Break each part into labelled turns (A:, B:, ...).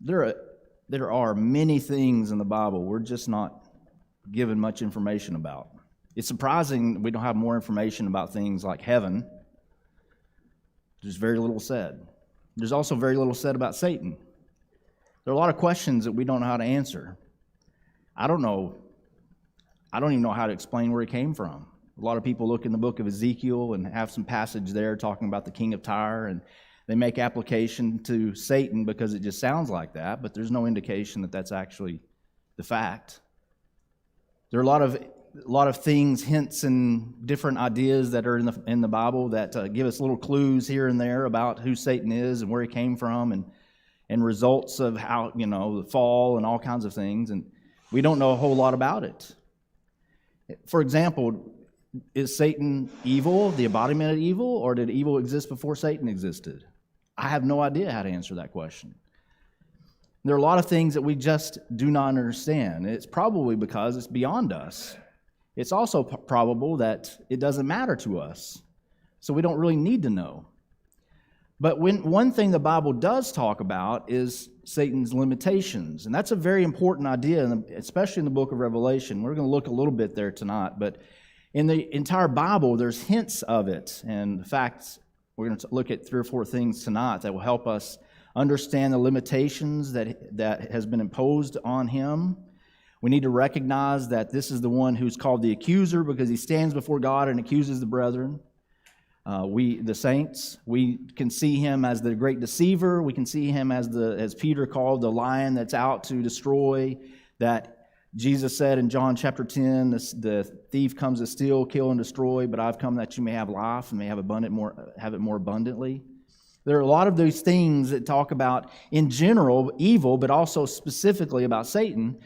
A: There are many things in the Bible we're just not given much information about. It's surprising we don't have more information about things like heaven. There's very little said. There's also very little said about Satan. There are a lot of questions that we don't know how to answer. I don't even know how to explain where he came from. A lot of people look in the book of Ezekiel and have some passage there talking about the king of Tyre, and they make application to Satan because it just sounds like that, but there's no indication that that's actually the fact. There are a lot of things, hints, and different ideas that are in the Bible that give us little clues here and there about who Satan is and where he came from, and results of how, the fall and all kinds of things, and we don't know a whole lot about it. For example, is Satan evil, the embodiment of evil, or did evil exist before Satan existed? I have no idea how to answer that question. There are a lot of things that we just do not understand. It's probably because it's beyond us. It's also probable that it doesn't matter to us, so we don't really need to know. But one thing the Bible does talk about is Satan's limitations, and that's a very important idea, especially in the book of Revelation. We're going to look a little bit there tonight, but in the entire Bible, there's hints of it. And in fact, we're going to look at 3 or 4 things tonight that will help us understand the limitations that has been imposed on him. We need to recognize that this is the one who's called the accuser because he stands before God and accuses the brethren. We, the saints, we can see him as the great deceiver. We can see him as Peter called the lion that's out to destroy. That Jesus said in John chapter 10, the thief comes to steal, kill, and destroy, but I've come that you may have life and may have it more abundantly. There are a lot of those things that talk about, in general, evil, but also specifically about Satan.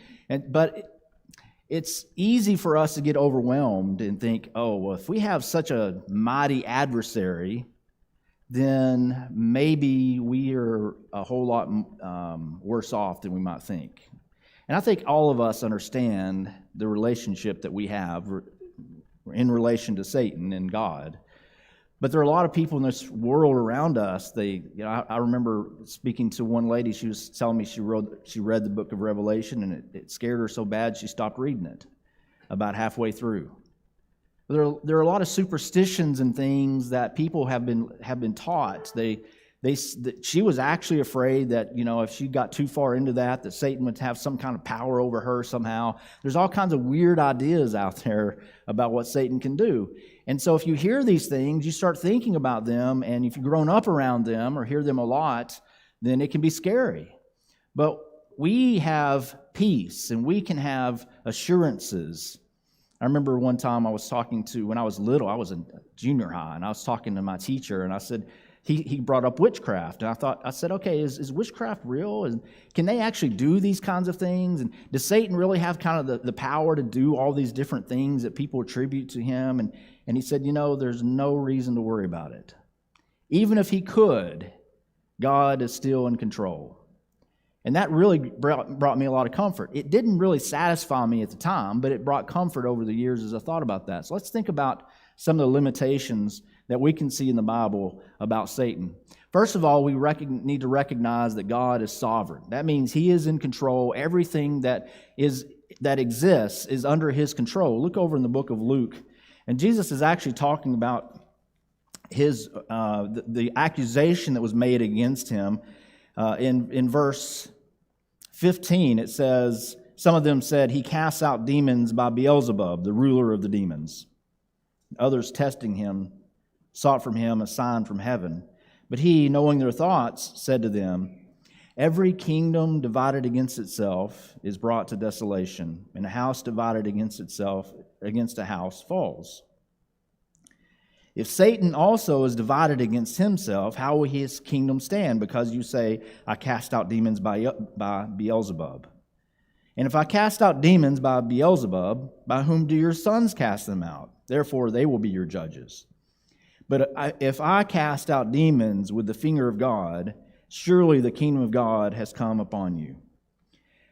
A: But it's easy for us to get overwhelmed and think, oh, well, if we have such a mighty adversary, then maybe we are a whole lot worse off than we might think. And I think all of us understand the relationship that we have in relation to Satan and God. But there are a lot of people in this world around us. I remember speaking to one lady. She was telling me she read the book of Revelation, and it scared her so bad she stopped reading it about halfway through. There are a lot of superstitions and things that people have been taught. She was actually afraid that, if she got too far into that Satan would have some kind of power over her somehow. There's all kinds of weird ideas out there about what Satan can do. And so if you hear these things, you start thinking about them, and if you've grown up around them or hear them a lot, then it can be scary. But we have peace, and we can have assurances. I remember one time when I was little, I was in junior high, and I was talking to my teacher, and I said, he brought up witchcraft, and I said, okay, is witchcraft real? And can they actually do these kinds of things? And does Satan really have kind of the power to do all these different things that people attribute to him? And he said, there's no reason to worry about it. Even if he could, God is still in control. And that really brought me a lot of comfort. It didn't really satisfy me at the time, but it brought comfort over the years as I thought about that. So let's think about some of the limitations that we can see in the Bible about Satan. First of all, we need to recognize that God is sovereign. That means he is in control. Everything that exists is under his control. Look over in the book of Luke, and Jesus is actually talking about the accusation that was made against him. In verse 15, it says, some of them said, he casts out demons by Beelzebub, the ruler of the demons. Others, testing him, sought from him a sign from heaven. But he, knowing their thoughts, said to them, every kingdom divided against itself is brought to desolation, and a house divided against a house falls. If Satan also is divided against himself, how will his kingdom stand? Because you say, I cast out demons by Beelzebub. And if I cast out demons by Beelzebub, by whom do your sons cast them out? Therefore they will be your judges. But if I cast out demons with the finger of God, surely the kingdom of God has come upon you.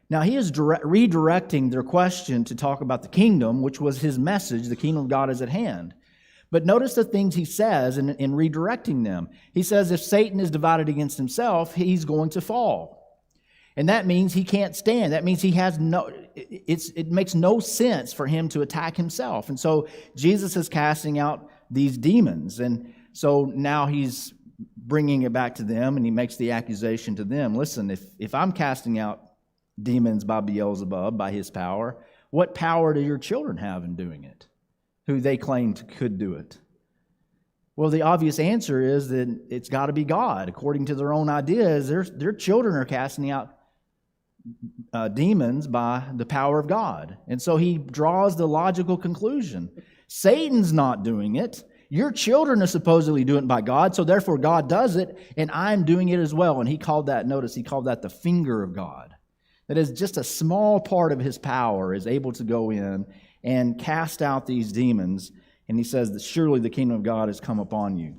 A: Now he is redirecting their question to talk about the kingdom, which was his message, the kingdom of God is at hand. But notice the things he says in redirecting them. He says if Satan is divided against himself, he's going to fall. And that means he can't stand. That means he has it makes no sense for him to attack himself. And so Jesus is casting out these demons. And so now he's bringing it back to them, and he makes the accusation to them. Listen, if I'm casting out demons by Beelzebub, by his power, what power do your children have in doing it, who they claimed could do it? Well, the obvious answer is that it's got to be God. According to their own ideas, their children are casting out demons by the power of God. And so he draws the logical conclusion. Satan's not doing it. Your children are supposedly doing it by God, so therefore God does it, and I'm doing it as well. And he called that the finger of God. That is, just a small part of his power is able to go in and cast out these demons. And he says that surely the kingdom of God has come upon you.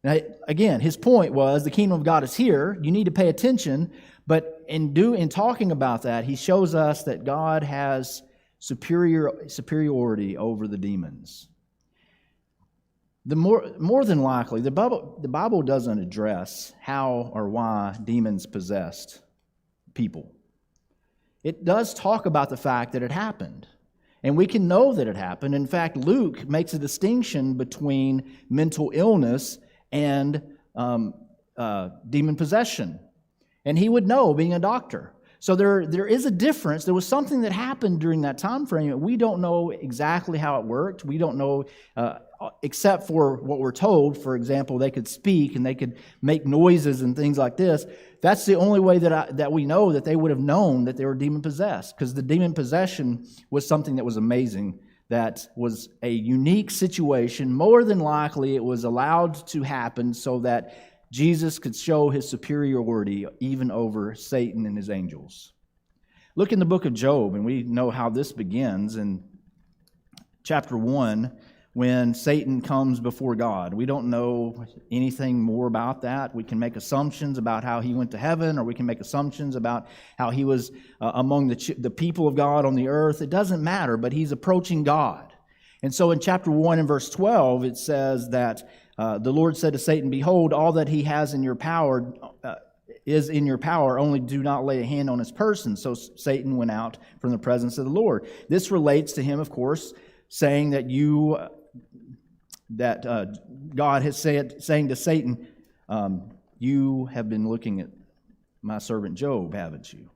A: Now, again, his point was the kingdom of God is here. You need to pay attention. But in talking about that, he shows us that God has superiority over the demons. The more than likely, the Bible doesn't address how or why demons possessed people. It does talk about the fact that it happened. And we can know that it happened. In fact, Luke makes a distinction between mental illness and demon possession. And he would know, being a doctor. So there is a difference. There was something that happened during that time frame. We don't know exactly how it worked. We don't know, except for what we're told. For example, they could speak and they could make noises and things like this. That's the only way that we know that they would have known that they were demon-possessed, because the demon possession was something that was amazing, that was a unique situation. More than likely, it was allowed to happen so that Jesus could show his superiority even over Satan and his angels. Look in the book of Job, and we know how this begins in chapter 1, when Satan comes before God. We don't know anything more about that. We can make assumptions about how he went to heaven, or we can make assumptions about how he was among the people of God on the earth. It doesn't matter, but he's approaching God. And so in chapter 1 and verse 12, it says that the Lord said to Satan, "Behold, all that he has in your power is in your power, only do not lay a hand on his person." So Satan went out from the presence of the Lord. This relates to him, of course, saying that God has saying to Satan, "You have been looking at my servant Job, haven't you?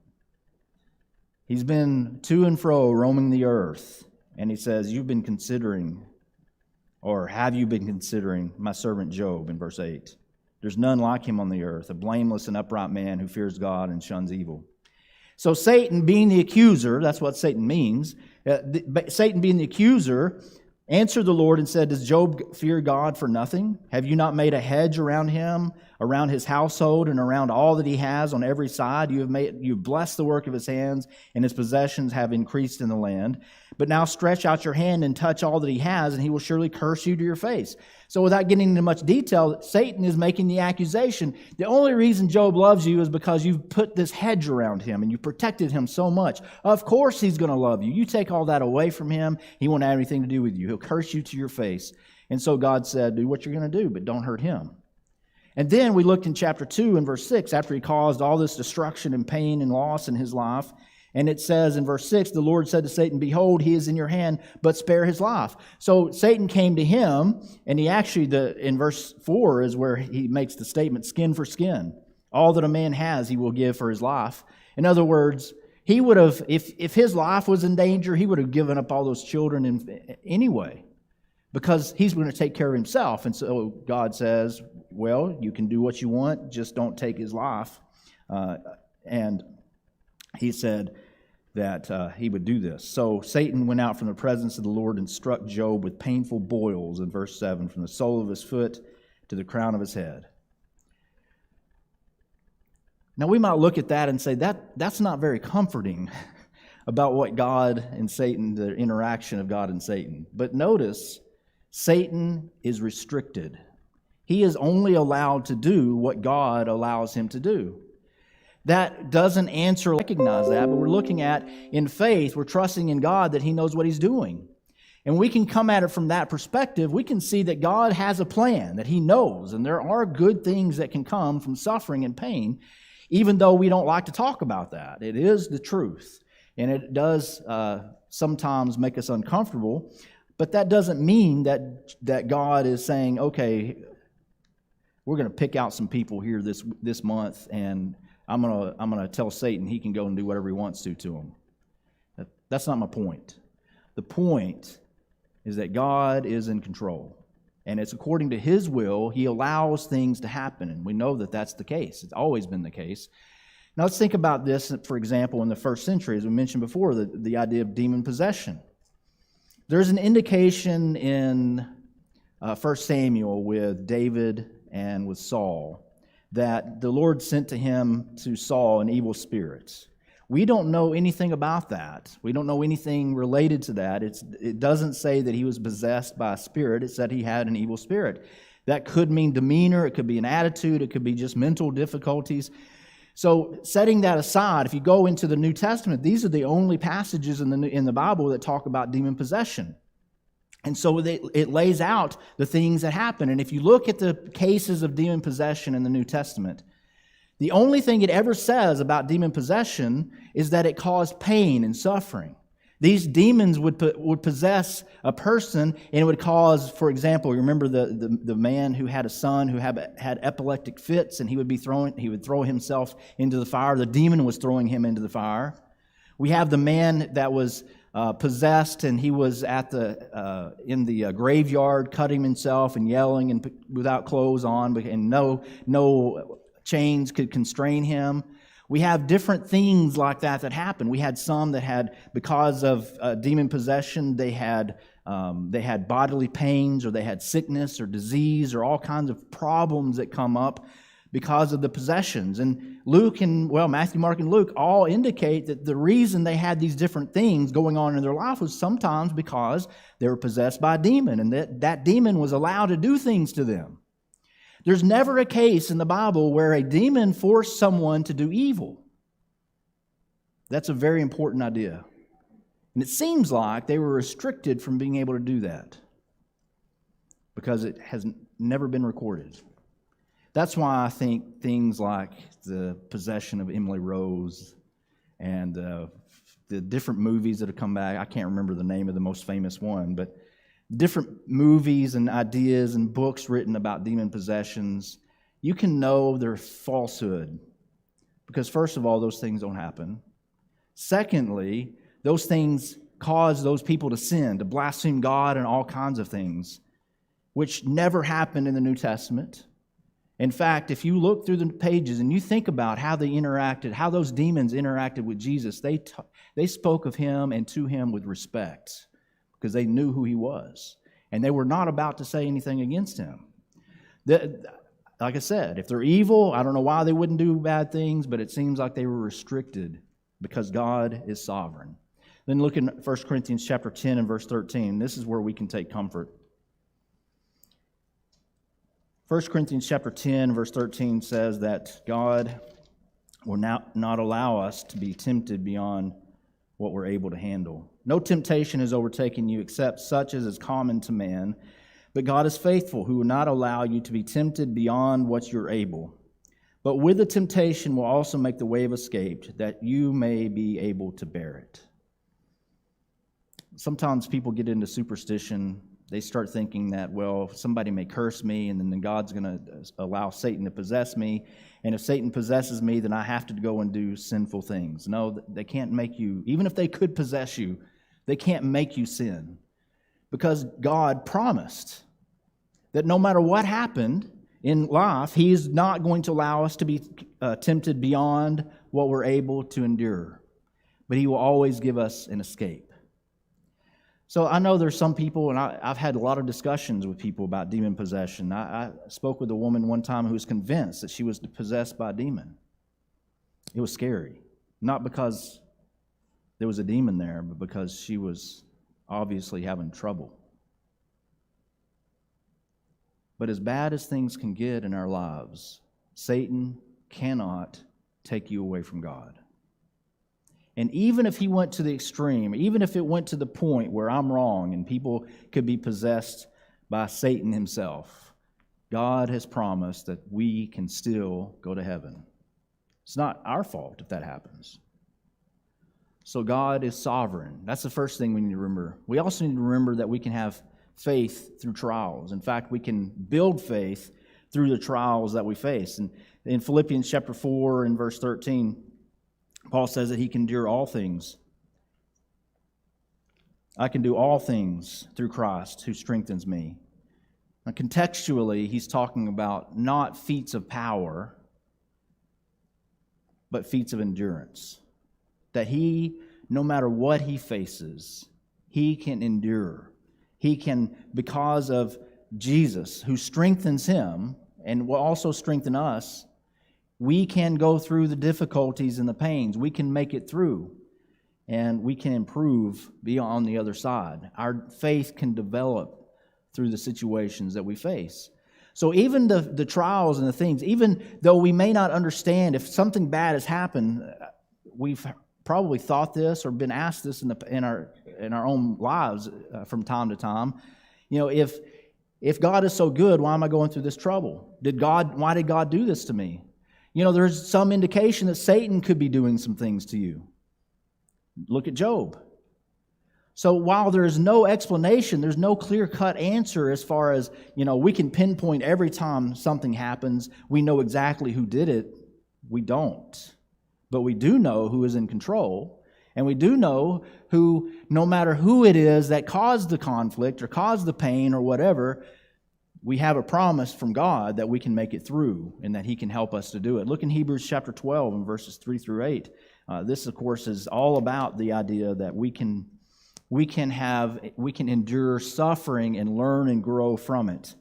A: He's been to and fro roaming the earth." And he says, "You've been considering, or have you been considering my servant Job," in verse 8. "There's none like him on the earth, a blameless and upright man who fears God and shuns evil." So Satan, being the accuser, that's what Satan means. Satan, being the accuser, answered the Lord and said, "Does Job fear God for nothing? Have you not made a hedge around him, around his household, and around all that he has on every side? You've blessed the work of his hands, and his possessions have increased in the land. But now stretch out your hand and touch all that he has, and he will surely curse you to your face." So without getting into much detail, Satan is making the accusation. The only reason Job loves you is because you've put this hedge around him and you protected him so much. Of course he's going to love you. You take all that away from him, he won't have anything to do with you. He'll curse you to your face. And so God said, do what you're going to do, but don't hurt him. And then we looked in chapter 2 and verse 6, after he caused all this destruction and pain and loss in his life. And it says in verse 6, the Lord said to Satan, "Behold, he is in your hand, but spare his life." So Satan came to him, and he actually, in verse 4 is where he makes the statement, skin for skin. All that a man has, he will give for his life. In other words, he would have, if his life was in danger, he would have given up all those children anyway, because he's going to take care of himself. And so God says, well, you can do what you want, just don't take his life. And he said that he would do this. So Satan went out from the presence of the Lord and struck Job with painful boils, in verse 7, from the sole of his foot to the crown of his head. Now we might look at that and say that's not very comforting about what God and Satan, the interaction of God and Satan. But notice, Satan is restricted. He is only allowed to do what God allows him to do. That doesn't recognize that, but we're looking at, in faith, we're trusting in God that he knows what he's doing. And we can come at it from that perspective. We can see that God has a plan, that he knows, and there are good things that can come from suffering and pain. even though we don't like to talk about that. It is the truth, and it does sometimes make us uncomfortable, but that doesn't mean that God is saying, okay, we're going to pick out some people here this month, and I'm going to tell Satan he can go and do whatever he wants to them. That's not my point. The point is that God is in control, and it's according to His will. He allows things to happen, and we know that that's the case. It's always been the case. Now let's think about this, for example, in the first century, as we mentioned before, the idea of demon possession. There's an indication in 1 Samuel with David and with Saul that the Lord sent to Saul an evil spirit. We don't know anything about that. We don't know anything related to that. It doesn't say that he was possessed by a spirit. It said he had an evil spirit. That could mean demeanor. It could be an attitude. It could be just mental difficulties. So setting that aside, if you go into the New Testament, these are the only passages in the Bible that talk about demon possession. And so it lays out the things that happen. And if you look at the cases of demon possession in the New Testament, the only thing it ever says about demon possession is that it caused pain and suffering. These demons would possess a person, and it would cause, for example, you remember the man who had a son who had epileptic fits, and he would throw himself into the fire. The demon was throwing him into the fire. We have the man that was possessed, and he was in the graveyard cutting himself and yelling and without clothes on, and no chains could constrain him. We have different things like that happen. We had some that had, because of demon possession, they had bodily pains, or they had sickness or disease, or all kinds of problems that come up because of the possessions. And Matthew, Mark, and Luke all indicate that the reason they had these different things going on in their life was sometimes because they were possessed by a demon, and that demon was allowed to do things to them. There's never a case in the Bible where a demon forced someone to do evil. That's a very important idea. And it seems like they were restricted from being able to do that because it has never been recorded. That's why I think things like the possession of Emily Rose and the different movies that have come back, I can't remember the name of the most famous one, but different movies and ideas and books written about demon possessions, you can know they're falsehood. Because first of all, those things don't happen. Secondly, those things cause those people to sin, to blaspheme God and all kinds of things, which never happened in the New Testament. In fact, if you look through the pages and you think about how they interacted, how those demons interacted with Jesus, they spoke of Him and to Him with respect, because they knew who He was. And they were not about to say anything against Him. Like I said, if they're evil, I don't know why they wouldn't do bad things, but it seems like they were restricted because God is sovereign. Then look in 1 Corinthians chapter 10 and verse 13. This is where we can take comfort. 1 Corinthians chapter 10, verse 13 says that God will not allow us to be tempted beyond what we're able to handle. No temptation has overtaken you except such as is common to man, but God is faithful, who will not allow you to be tempted beyond what you're able. But with the temptation will also make the way of escape, that you may be able to bear it. Sometimes people get into superstition. They start thinking that, well, somebody may curse me, and then God's going to allow Satan to possess me. And if Satan possesses me, then I have to go and do sinful things. No, they can't make you, even if they could possess you, they can't make you sin. Because God promised that no matter what happened in life, He is not going to allow us to be tempted beyond what we're able to endure. But He will always give us an escape. So I know there's some people, and I've had a lot of discussions with people about demon possession. I spoke with a woman one time who was convinced that she was possessed by a demon. It was scary. Not because there was a demon there, but because she was obviously having trouble. But as bad as things can get in our lives, Satan cannot take you away from God. And even if he went to the extreme, even if it went to the point where I'm wrong and people could be possessed by Satan himself, God has promised that we can still go to heaven. It's not our fault if that happens. So God is sovereign. That's the first thing we need to remember. We also need to remember that we can have faith through trials. In fact, we can build faith through the trials that we face. And in Philippians chapter 4 and verse 13, Paul says that he can endure all things. I can do all things through Christ who strengthens me. Now, contextually, he's talking about not feats of power, but feats of endurance. That he, no matter what he faces, he can endure. He can, because of Jesus, who strengthens him and will also strengthen us, we can go through the difficulties and the pains. We can make it through, and we can improve beyond the other side. Our faith can develop through the situations that we face. So even the trials and the things, even though we may not understand, if something bad has happened, we've probably thought this or been asked this in our own lives from time to time. You know, if God is so good, why am I going through this trouble? Why did God do this to me? You know, there's some indication that Satan could be doing some things to you. Look at Job. So while there's no explanation, there's no clear-cut answer as far as, you know, we can pinpoint every time something happens, we know exactly who did it. We don't. But we do know who is in control, and we do know who, no matter who it is that caused the conflict or caused the pain or whatever, we have a promise from God that we can make it through and that He can help us to do it. Look in Hebrews chapter 12 and verses 3 through 8. This, of course, is all about the idea that we can endure suffering and learn and grow from it.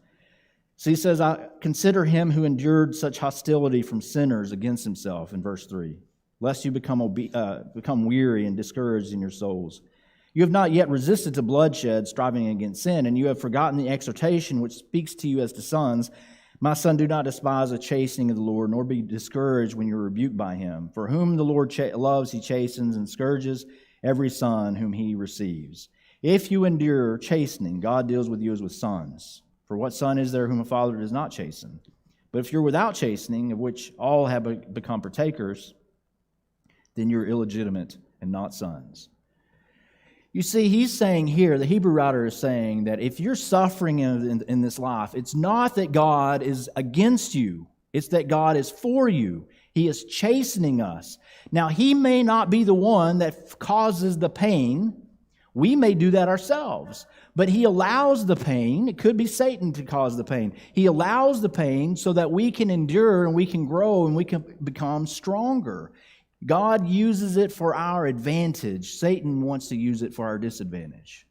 A: So he says, I consider him who endured such hostility from sinners against himself, in verse 3, lest you become weary and discouraged in your souls. You have not yet resisted to bloodshed, striving against sin, and you have forgotten the exhortation which speaks to you as to sons. My son, do not despise the chastening of the Lord, nor be discouraged when you are rebuked by him. For whom the Lord loves, he chastens and scourges every son whom he receives. If you endure chastening, God deals with you as with sons. For what son is there whom a father does not chasten? But if you're without chastening, of which all have become partakers, then you're illegitimate and not sons. You see, he's saying here, the Hebrew writer is saying that if you're suffering in this life, it's not that God is against you. It's that God is for you. He is chastening us. Now, He may not be the one that causes the pain. We may do that ourselves. But He allows the pain. It could be Satan to cause the pain. He allows the pain so that we can endure and we can grow and we can become stronger. God uses it for our advantage. Satan wants to use it for our disadvantage.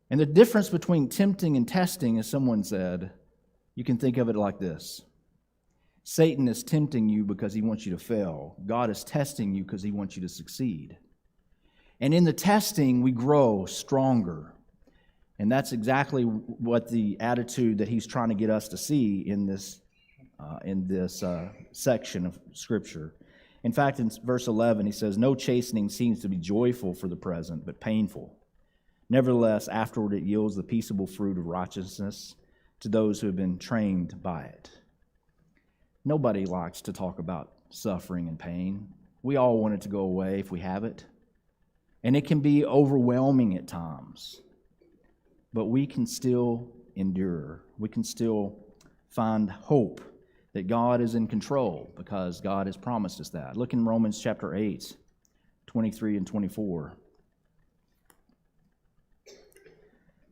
A: And the difference between tempting and testing, as someone said, you can think of it like this. Satan is tempting you because he wants you to fail. God is testing you because He wants you to succeed. And in the testing, we grow stronger. And that's exactly what the attitude that He's trying to get us to see in this section of Scripture. In fact, in verse 11, he says, no chastening seems to be joyful for the present, but painful. Nevertheless, afterward it yields the peaceable fruit of righteousness to those who have been trained by it. Nobody likes to talk about suffering and pain. We all want it to go away if we have it. And it can be overwhelming at times. But we can still endure. We can still find hope that God is in control because God has promised us that. Look in Romans chapter 8, 23 and 24.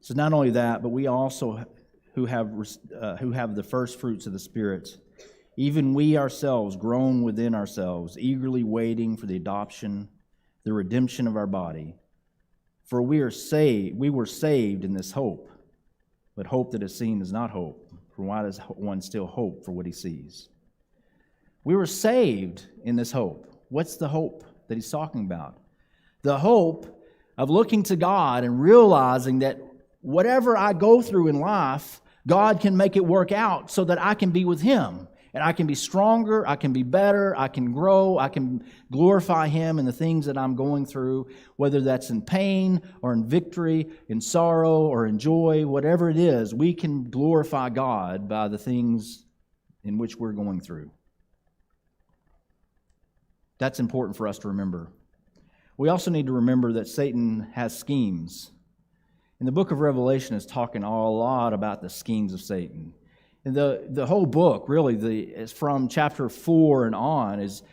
A: So not only that, but we also who have the first fruits of the Spirit, even we ourselves groan within ourselves, eagerly waiting for the adoption, the redemption of our body. For we were saved in this hope, but hope that is seen is not hope. For why does one still hope for what he sees? We were saved in this hope. What's the hope that he's talking about? The hope of looking to God and realizing that whatever I go through in life, God can make it work out so that I can be with Him. And I can be stronger, I can be better, I can grow, I can glorify Him in the things that I'm going through, whether that's in pain or in victory, in sorrow or in joy, whatever it is, we can glorify God by the things in which we're going through. That's important for us to remember. We also need to remember that Satan has schemes. And the book of Revelation is talking a lot about the schemes of Satan. And the whole book, really, is from chapter 4 and on, is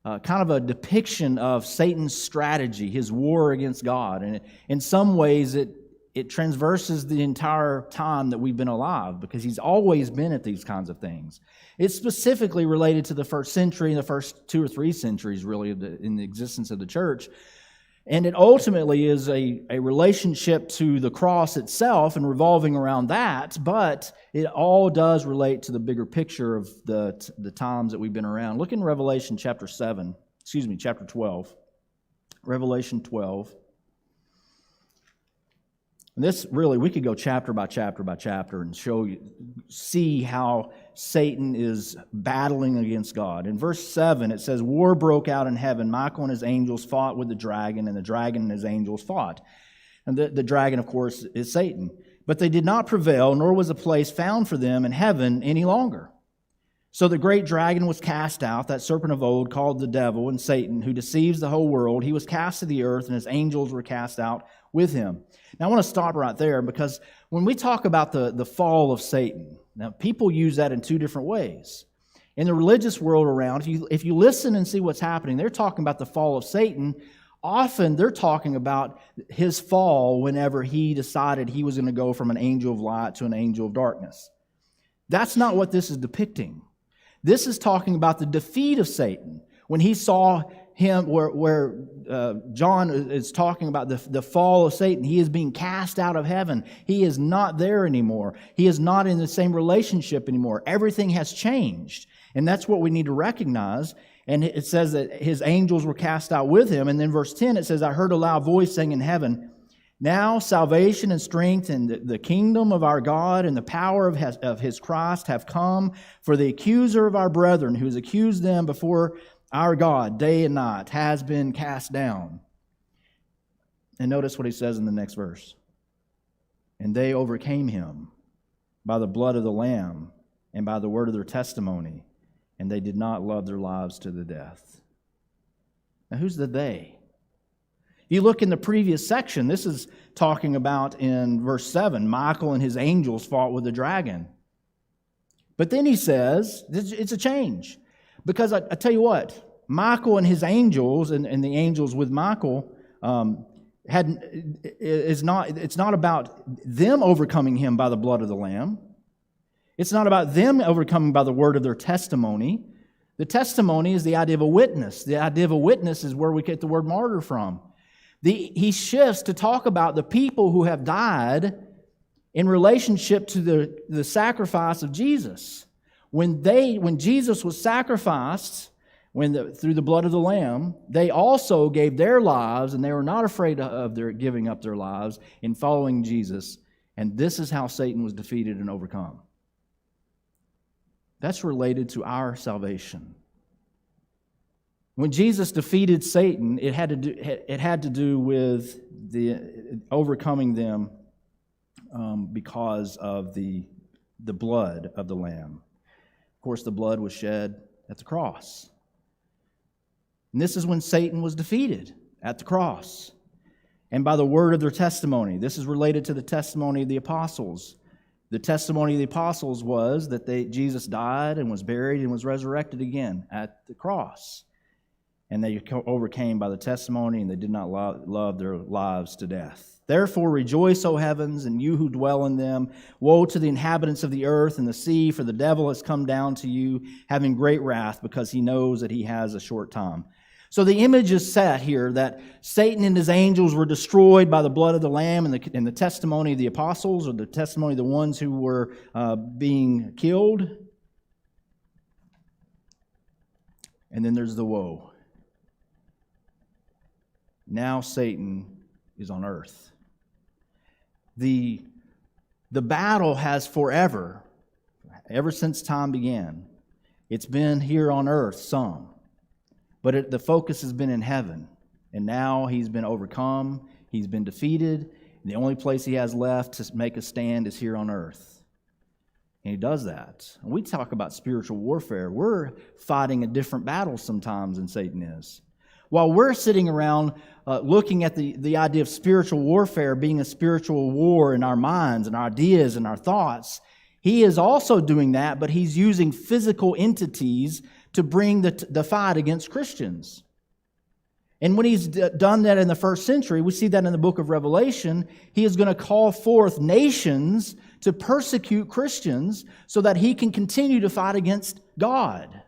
A: kind of a depiction of Satan's strategy, his war against God. And in some ways, it transverses the entire time that we've been alive, because he's always been at these kinds of things. It's specifically related to the first century and the first 2 or 3 centuries, really, in the existence of the church. And it ultimately is a relationship to the cross itself and revolving around that, but it all does relate to the bigger picture of the times that we've been around. Look in Revelation chapter 12. Revelation 12. And this really, we could go chapter by chapter by chapter and see how Satan is battling against God. In verse 7, it says, "War broke out in heaven. Michael and his angels fought with the dragon, and the dragon and his angels fought." And the dragon, of course, is Satan. "But they did not prevail, nor was a place found for them in heaven any longer. So the great dragon was cast out, that serpent of old, called the devil and Satan, who deceives the whole world. He was cast to the earth, and his angels were cast out with him." Now I want to stop right there, because when we talk about the fall of Satan, now people use that in 2 different ways. In the religious world around, if you listen and see what's happening, they're talking about the fall of Satan. Often they're talking about his fall whenever he decided he was going to go from an angel of light to an angel of darkness. That's not what this is depicting. This is talking about the defeat of Satan. When he saw him, where John is talking about the fall of Satan, he is being cast out of heaven. He is not there anymore. He is not in the same relationship anymore. Everything has changed. And that's what we need to recognize. And it says that his angels were cast out with him. And then verse 10, it says, "I heard a loud voice saying in heaven, 'Now salvation and strength and the kingdom of our God and the power of his Christ have come, for the accuser of our brethren, who has accused them before our God day and night, has been cast down.'" And notice what he says in the next verse. "And they overcame him by the blood of the Lamb and by the word of their testimony, and they did not love their lives to the death." Now who's the they? You look in the previous section, this is talking about in verse 7, Michael and his angels fought with the dragon. But then he says, it's a change. Because I tell you what, Michael and his angels, and the angels with Michael, it's not about them overcoming him by the blood of the Lamb. It's not about them overcoming by the word of their testimony. The testimony is the idea of a witness. The idea of a witness is where we get the word martyr from. He shifts to talk about the people who have died in relationship to the sacrifice of Jesus. When Jesus was sacrificed, through the blood of the Lamb, they also gave their lives, and they were not afraid of their giving up their lives in following Jesus. And this is how Satan was defeated and overcome. That's related to our salvation. When Jesus defeated Satan, it had to do with the overcoming them because of the blood of the Lamb. Of course, the blood was shed at the cross. And this is when Satan was defeated, at the cross. And by the word of their testimony. This is related to the testimony of the apostles. The testimony of the apostles was that Jesus died and was buried and was resurrected again at the cross. And they overcame by the testimony, and they did not love their lives to death. "Therefore rejoice, O heavens, and you who dwell in them. Woe to the inhabitants of the earth and the sea, for the devil has come down to you, having great wrath, because he knows that he has a short time." So the image is set here that Satan and his angels were destroyed by the blood of the Lamb and the testimony of the apostles, or the testimony of the ones who were being killed. And then there's the woe. Now Satan is on earth. The battle has forever, ever since time began, it's been here on earth some. But the focus has been in heaven. And now he's been overcome, he's been defeated, and the only place he has left to make a stand is here on earth. And he does that. When we talk about spiritual warfare, we're fighting a different battle sometimes than Satan is. While we're sitting around looking at the idea of spiritual warfare being a spiritual war in our minds and our ideas and our thoughts, he is also doing that, but he's using physical entities to bring the fight against Christians. And when he's done that in the first century, we see that in the book of Revelation, he is going to call forth nations to persecute Christians so that he can continue to fight against God.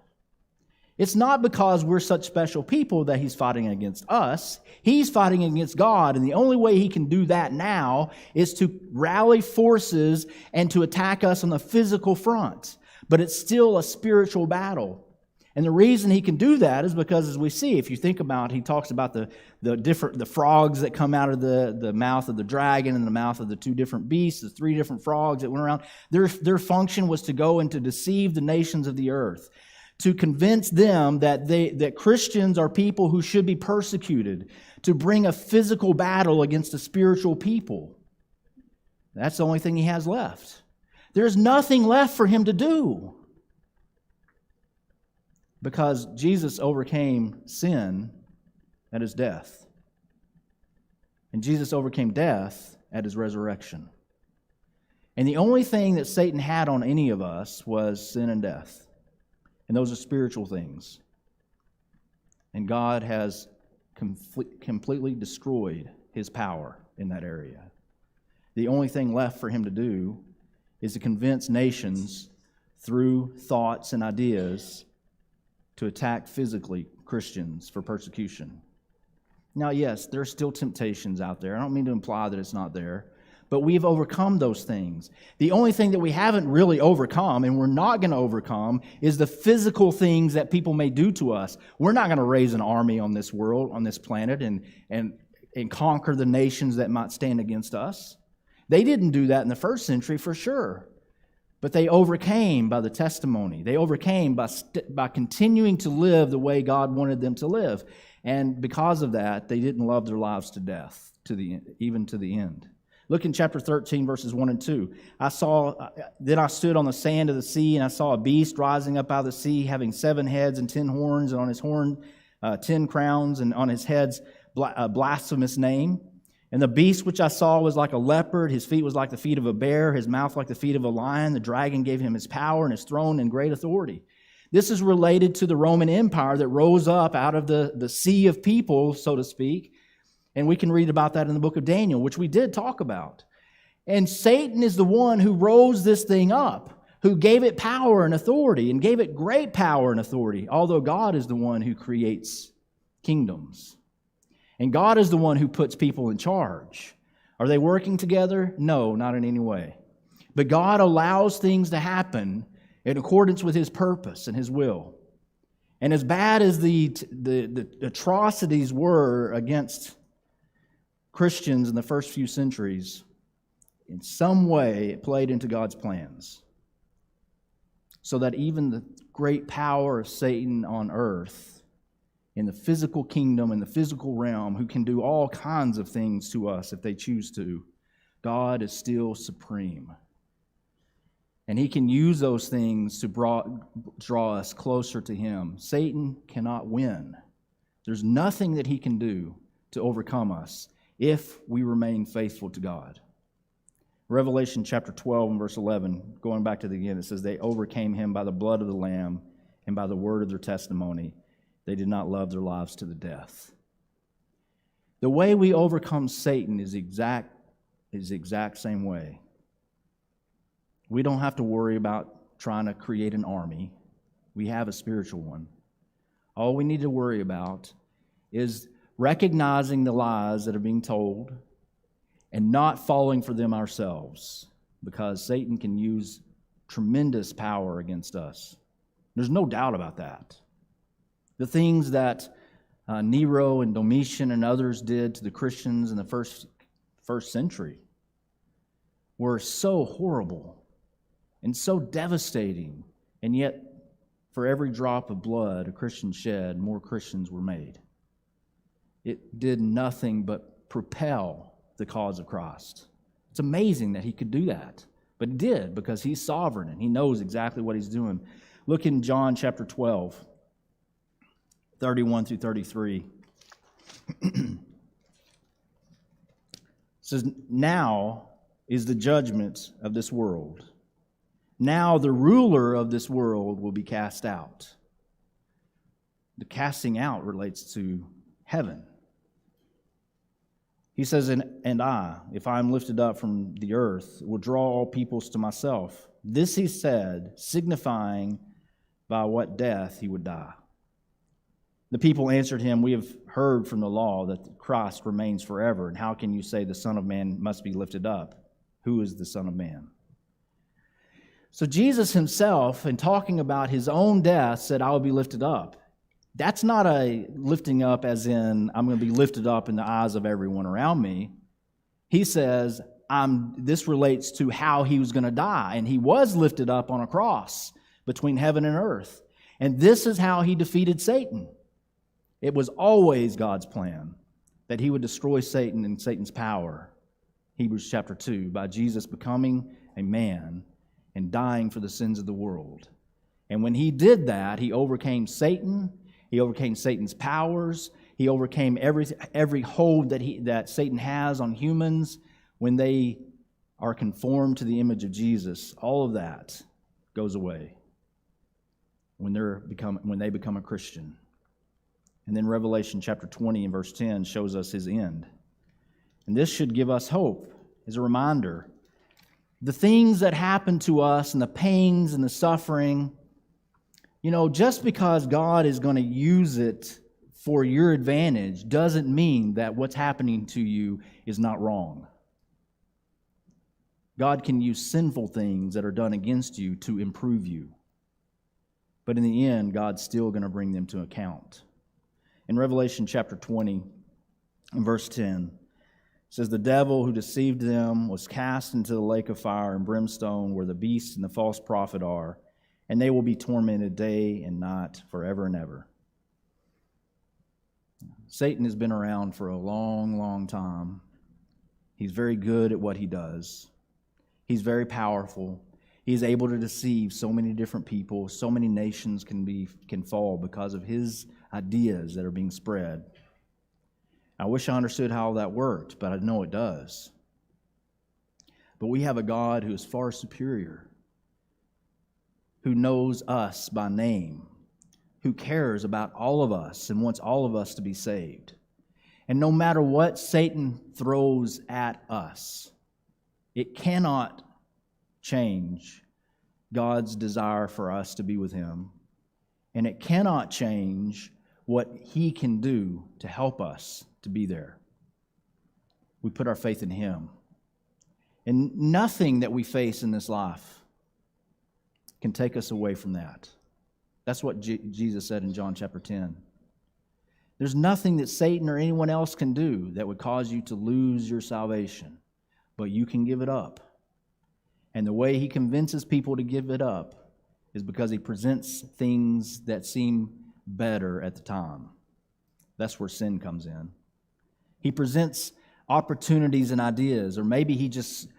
A: It's not because we're such special people that he's fighting against us. He's fighting against God, and the only way he can do that now is to rally forces and to attack us on the physical front. But it's still a spiritual battle. And the reason he can do that is because, as we see, if you think about, he talks about the frogs that come out of the mouth of the dragon and the mouth of the two different beasts, the three different frogs that went around. Their function was to go and to deceive the nations of the earth, to convince them that Christians are people who should be persecuted, to bring a physical battle against a spiritual people. That's the only thing he has left. There's nothing left for him to do. Because Jesus overcame sin at his death. And Jesus overcame death at his resurrection. And the only thing that Satan had on any of us was sin and death. And those are spiritual things. And God has completely destroyed his power in that area. The only thing left for him to do is to convince nations through thoughts and ideas to attack physically Christians for persecution. Now, yes, there are still temptations out there. I don't mean to imply that it's not there, but we've overcome those things. The only thing that we haven't really overcome, and we're not going to overcome, is the physical things that people may do to us. We're not going to raise an army on this world, on this planet, and conquer the nations that might stand against us. They didn't do that in the first century for sure. But they overcame by the testimony. They overcame by continuing to live the way God wanted them to live. And because of that, they didn't love their lives to death, even to the end. Look in chapter 13, verses 1 and 2. Then I stood on the sand of the sea, and I saw a beast rising up out of the sea, having 7 heads and 10 horns, and on his horn 10 crowns, and on his heads a blasphemous name. And the beast which I saw was like a leopard. His feet was like the feet of a bear. His mouth like the feet of a lion. The dragon gave him his power and his throne and great authority. This is related to the Roman Empire that rose up out of the sea of people, so to speak. And we can read about that in the book of Daniel, which we did talk about. And Satan is the one who rose this thing up, who gave it power and authority, and gave it great power and authority, although God is the one who creates kingdoms. And God is the one who puts people in charge. Are they working together? No, not in any way. But God allows things to happen in accordance with his purpose and his will. And as bad as the atrocities were against Christians in the first few centuries, in some way it played into God's plans. So that even the great power of Satan on earth, in the physical kingdom, in the physical realm, who can do all kinds of things to us if they choose to, God is still supreme. And he can use those things to draw us closer to him. Satan cannot win. There's nothing that he can do to overcome us if we remain faithful to God. Revelation chapter 12 and verse 11, going back to the end, it says, they overcame him by the blood of the Lamb and by the word of their testimony. They did not love their lives to the death. The way we overcome Satan is the exact same way. We don't have to worry about trying to create an army. We have a spiritual one. All we need to worry about is recognizing the lies that are being told and not falling for them ourselves, because Satan can use tremendous power against us. There's no doubt about that. The things that Nero and Domitian and others did to the Christians in the first century were so horrible and so devastating, and yet for every drop of blood a Christian shed, more Christians were made. It did nothing but propel the cause of Christ. It's amazing that he could do that. But he did, because he's sovereign and he knows exactly what he's doing. Look in John chapter 12, 31 through 33. It says, "Now is the judgment of this world. Now the ruler of this world will be cast out." The casting out relates to heaven. He says, and I, if I am lifted up from the earth, will draw all peoples to myself. This he said, signifying by what death he would die. The people answered him, "We have heard from the law that Christ remains forever. And how can you say the Son of Man must be lifted up? Who is the Son of Man?" So Jesus himself, in talking about his own death, said, "I will be lifted up." That's not a lifting up as in, I'm going to be lifted up in the eyes of everyone around me. He says, this relates to how he was going to die. And he was lifted up on a cross between heaven and earth. And this is how he defeated Satan. It was always God's plan that he would destroy Satan and Satan's power. Hebrews chapter 2, by Jesus becoming a man and dying for the sins of the world. And when he did that, he overcame Satan. He overcame Satan's powers. He overcame every hold that Satan has on humans when they are conformed to the image of Jesus. All of that goes away when they become a Christian. And then Revelation chapter 20 and verse 10 shows us his end. And this should give us hope as a reminder. The things that happen to us and the pains and the suffering, just because God is going to use it for your advantage doesn't mean that what's happening to you is not wrong. God can use sinful things that are done against you to improve you. But in the end, God's still going to bring them to account. In Revelation chapter 20 and verse 10, it says, "The devil who deceived them was cast into the lake of fire and brimstone where the beast and the false prophet are, and they will be tormented day and night forever and ever." Satan has been around for a long, long time. He's very good at what he does. He's very powerful. He's able to deceive so many different people. So many nations can fall because of his ideas that are being spread. I wish I understood how that worked, but I know it does. But we have a God who is far superior, who knows us by name, who cares about all of us and wants all of us to be saved. And no matter what Satan throws at us, it cannot change God's desire for us to be with him. And it cannot change what he can do to help us to be there. We put our faith in him. And nothing that we face in this life can take us away from that. That's what Jesus said in John chapter 10. There's nothing that Satan or anyone else can do that would cause you to lose your salvation, but you can give it up. And the way he convinces people to give it up is because he presents things that seem better at the time. That's where sin comes in. He presents opportunities and ideas, or maybe he just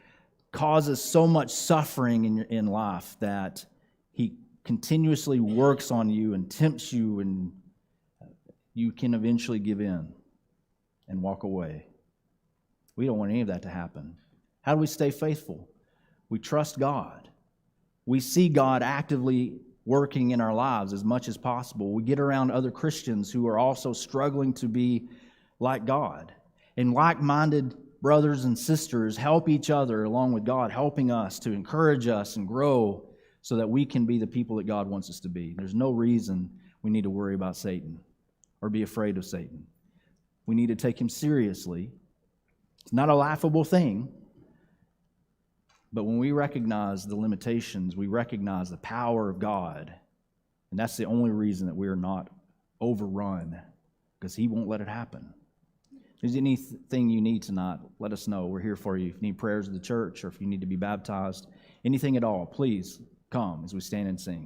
A: causes so much suffering in life that he continuously works on you and tempts you, and you can eventually give in and walk away. We don't want any of that to happen. How do we stay faithful? We trust God. We see God actively working in our lives as much as possible. We get around other Christians who are also struggling to be like God. And like-minded brothers and sisters help each other along with God, helping us to encourage us and grow so that we can be the people that God wants us to be. There's no reason we need to worry about Satan or be afraid of Satan. We need to take him seriously. It's not a laughable thing. But when we recognize the limitations, we recognize the power of God. And that's the only reason that we are not overrun, because he won't let it happen. If there's anything you need tonight, let us know. We're here for you. If you need prayers of the church or if you need to be baptized, anything at all, please come as we stand and sing.